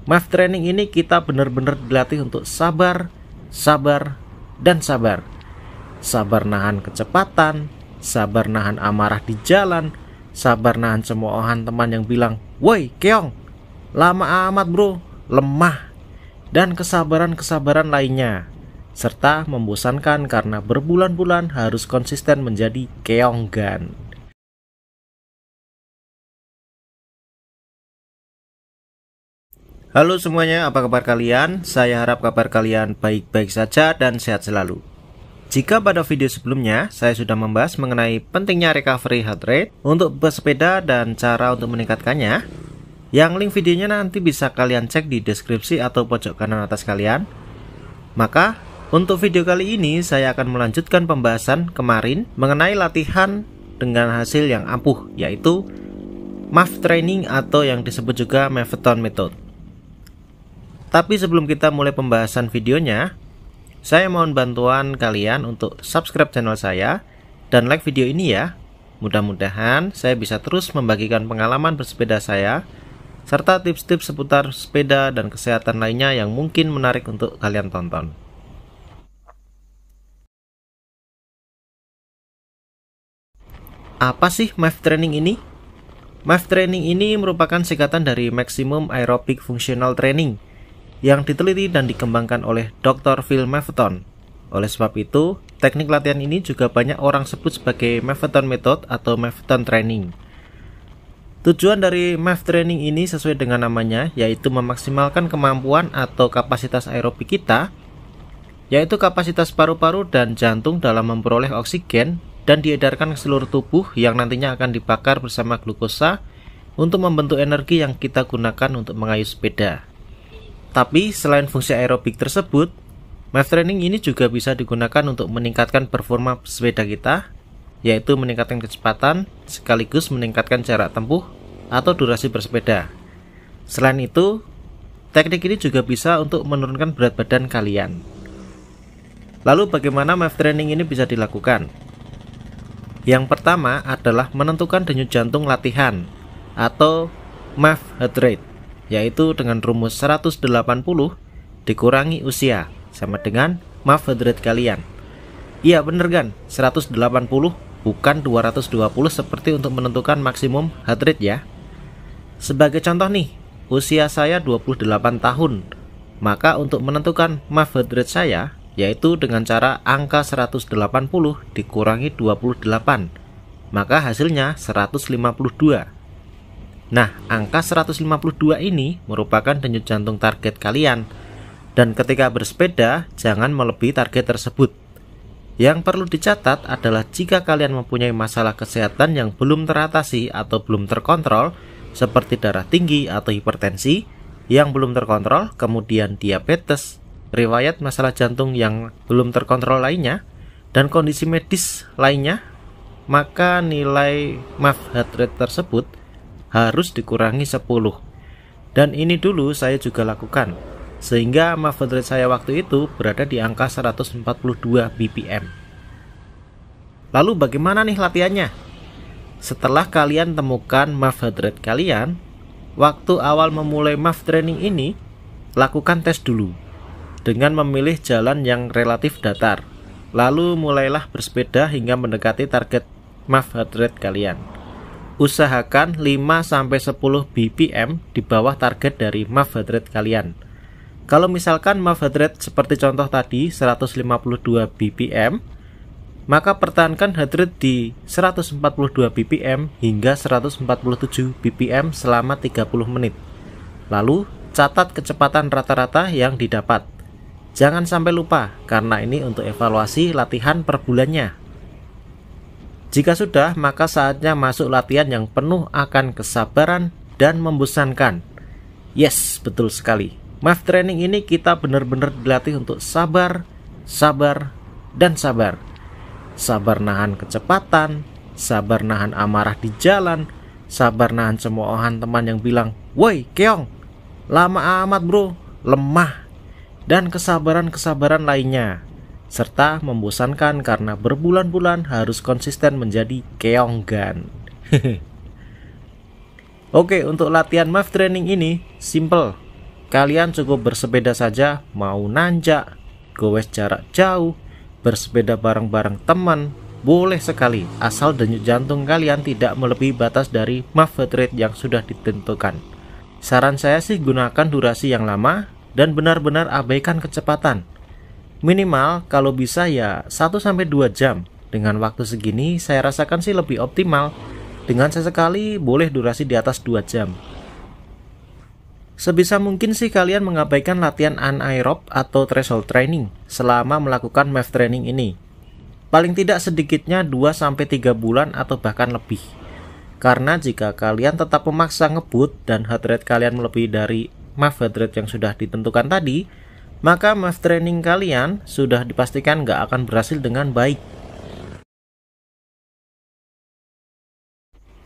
Math training ini kita benar-benar dilatih untuk sabar, sabar, dan sabar. Sabar nahan kecepatan, sabar nahan amarah di jalan, sabar nahan cemoohan teman yang bilang, "Woi, keong, lama amat bro, lemah." Dan kesabaran-kesabaran lainnya. Serta membosankan karena berbulan-bulan harus konsisten menjadi keonggan. Halo semuanya, apa kabar kalian? Saya harap kabar kalian baik-baik saja dan sehat selalu. Jika pada video sebelumnya saya sudah membahas mengenai pentingnya recovery heart rate untuk bersepeda dan cara untuk meningkatkannya, yang link videonya nanti bisa kalian cek di deskripsi atau pojok kanan atas kalian. Maka untuk video kali ini saya akan melanjutkan pembahasan kemarin mengenai latihan dengan hasil yang ampuh, yaitu math training atau yang disebut juga Maveton method. Tapi sebelum kita mulai pembahasan videonya, saya mohon bantuan kalian untuk subscribe channel saya dan like video ini ya. Mudah-mudahan saya bisa terus membagikan pengalaman bersepeda saya serta tips-tips seputar sepeda dan kesehatan lainnya yang mungkin menarik untuk kalian tonton. Apa sih math training ini? Math training ini merupakan singkatan dari Maximum Aerobic Functional Training yang diteliti dan dikembangkan oleh Dr. Phil Maveton. Oleh sebab itu, teknik latihan ini juga banyak orang sebut sebagai Maveton Method atau Maveton Training. Tujuan dari math training ini sesuai dengan namanya, yaitu memaksimalkan kemampuan atau kapasitas aerobik kita, yaitu kapasitas paru-paru dan jantung dalam memperoleh oksigen dan diedarkan ke seluruh tubuh yang nantinya akan dibakar bersama glukosa untuk membentuk energi yang kita gunakan untuk mengayuh sepeda. Tapi selain fungsi aerobik tersebut, math training ini juga bisa digunakan untuk meningkatkan performa sepeda kita, yaitu meningkatkan kecepatan sekaligus meningkatkan jarak tempuh atau durasi bersepeda. Selain itu, teknik ini juga bisa untuk menurunkan berat badan kalian. Lalu bagaimana math training ini bisa dilakukan? Yang pertama adalah menentukan denyut jantung latihan atau math heart rate, yaitu dengan rumus 180 dikurangi usia sama dengan math heart rate kalian. Iya bener kan, 180 bukan 220 seperti untuk menentukan maksimum heart rate ya. Sebagai contoh nih, usia saya 28 tahun. Maka untuk menentukan math heart rate saya, yaitu dengan cara angka 180 dikurangi 28, maka hasilnya 152. Nah, angka 152 ini merupakan denyut jantung target kalian. Dan ketika bersepeda, jangan melebihi target tersebut. Yang perlu dicatat adalah jika kalian mempunyai masalah kesehatan yang belum teratasi atau belum terkontrol, seperti darah tinggi atau hipertensi yang belum terkontrol, kemudian diabetes, riwayat masalah jantung yang belum terkontrol lainnya, dan kondisi medis lainnya, maka nilai math heart rate tersebut harus dikurangi 10. Dan ini dulu saya juga lakukan, sehingga math heart rate saya waktu itu berada di angka 142 bpm. Lalu bagaimana nih latihannya? Setelah kalian temukan math heart rate kalian, waktu awal memulai math training ini, lakukan tes dulu dengan memilih jalan yang relatif datar. Lalu mulailah bersepeda hingga mendekati target math heart rate kalian. Usahakan 5-10 bpm di bawah target dari math heart rate kalian. Kalau misalkan math heart rate seperti contoh tadi 152 bpm, maka pertahankan heart rate di 142 bpm hingga 147 bpm selama 30 menit. Lalu catat kecepatan rata-rata yang didapat. Jangan sampai lupa, karena ini untuk evaluasi latihan per bulannya. Jika sudah, maka saatnya masuk latihan yang penuh akan kesabaran dan membosankan. Yes, betul sekali. Math training ini kita benar-benar dilatih untuk sabar, sabar, dan sabar. Sabar nahan kecepatan, sabar nahan amarah di jalan, sabar nahan cemoohan teman yang bilang, "Woi, keong, lama amat bro, lemah." Dan kesabaran-kesabaran lainnya. Serta membosankan karena berbulan-bulan harus konsisten menjadi keonggan. Oke, untuk latihan math training ini simple. kalian cukup bersepeda saja, mau nanjak, goes jarak jauh, bersepeda bareng-bareng teman, boleh sekali, asal denyut jantung kalian tidak melebihi batas dari max heart rate yang sudah ditentukan. Saran saya sih gunakan durasi yang lama dan benar-benar abaikan kecepatan. Minimal kalau bisa ya 1-2 jam. Dengan waktu segini saya rasakan sih lebih optimal. Dengan sesekali boleh durasi di atas 2 jam. Sebisa mungkin sih kalian mengabaikan latihan anaerob atau threshold training selama melakukan MAF training ini. Paling tidak sedikitnya 2-3 bulan atau bahkan lebih. Karena jika kalian tetap memaksa ngebut dan heart rate kalian melebihi dari MAF heart rate yang sudah ditentukan tadi, maka MAF training kalian sudah dipastikan nggak akan berhasil dengan baik.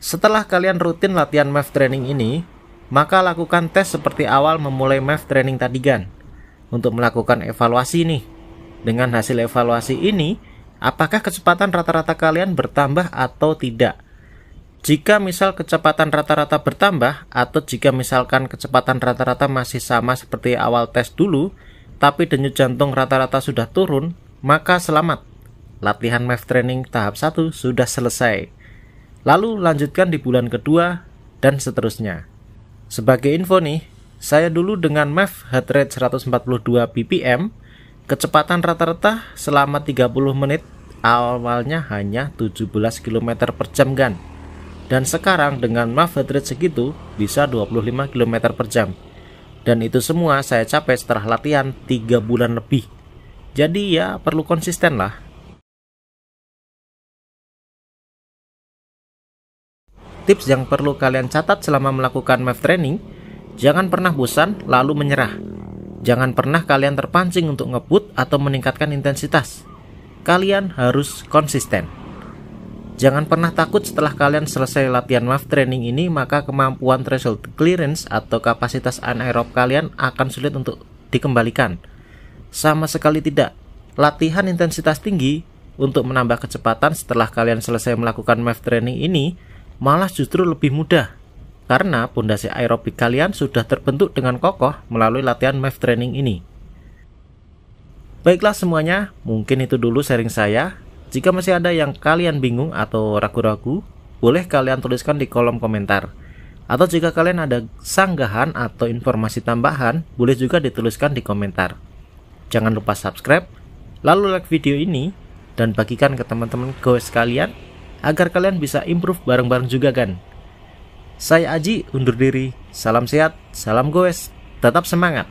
Setelah kalian rutin latihan MAF training ini, maka lakukan tes seperti awal memulai MAF training tadi kan, untuk melakukan evaluasi nih. Dengan hasil evaluasi ini, apakah kecepatan rata-rata kalian bertambah atau tidak? Jika misal kecepatan rata-rata bertambah, atau jika misalkan kecepatan rata-rata masih sama seperti awal tes dulu, tapi denyut jantung rata-rata sudah turun, maka selamat. Latihan MAF training tahap 1 sudah selesai. Lalu lanjutkan di bulan kedua, dan seterusnya. Sebagai info nih, saya dulu dengan MAF heart rate 142 ppm, kecepatan rata-rata selama 30 menit awalnya hanya 17 km per jam kan. Dan sekarang dengan MAF heart rate segitu bisa 25 km per jam. Dan itu semua saya capai setelah latihan 3 bulan lebih. Jadi ya perlu konsisten lah. Tips yang perlu kalian catat selama melakukan MAF training, jangan pernah bosan lalu menyerah. Jangan pernah kalian terpancing untuk ngebut atau meningkatkan intensitas. Kalian harus konsisten. Jangan pernah takut setelah kalian selesai latihan MAF training ini, maka kemampuan threshold clearance atau kapasitas anaerob kalian akan sulit untuk dikembalikan. Sama sekali tidak. Latihan intensitas tinggi untuk menambah kecepatan setelah kalian selesai melakukan MAF training ini malah justru lebih mudah, karena pondasi aerobik kalian sudah terbentuk dengan kokoh melalui latihan MAF training ini. Baiklah semuanya, mungkin itu dulu sharing saya. Jika masih ada yang kalian bingung atau ragu-ragu, boleh kalian tuliskan di kolom komentar. Atau jika kalian ada sanggahan atau informasi tambahan, boleh juga dituliskan di komentar. Jangan lupa subscribe, lalu like video ini, dan bagikan ke teman-teman goes kalian, agar kalian bisa improve bareng-bareng juga kan. Saya Aji undur diri, salam sehat, salam goes, tetap semangat.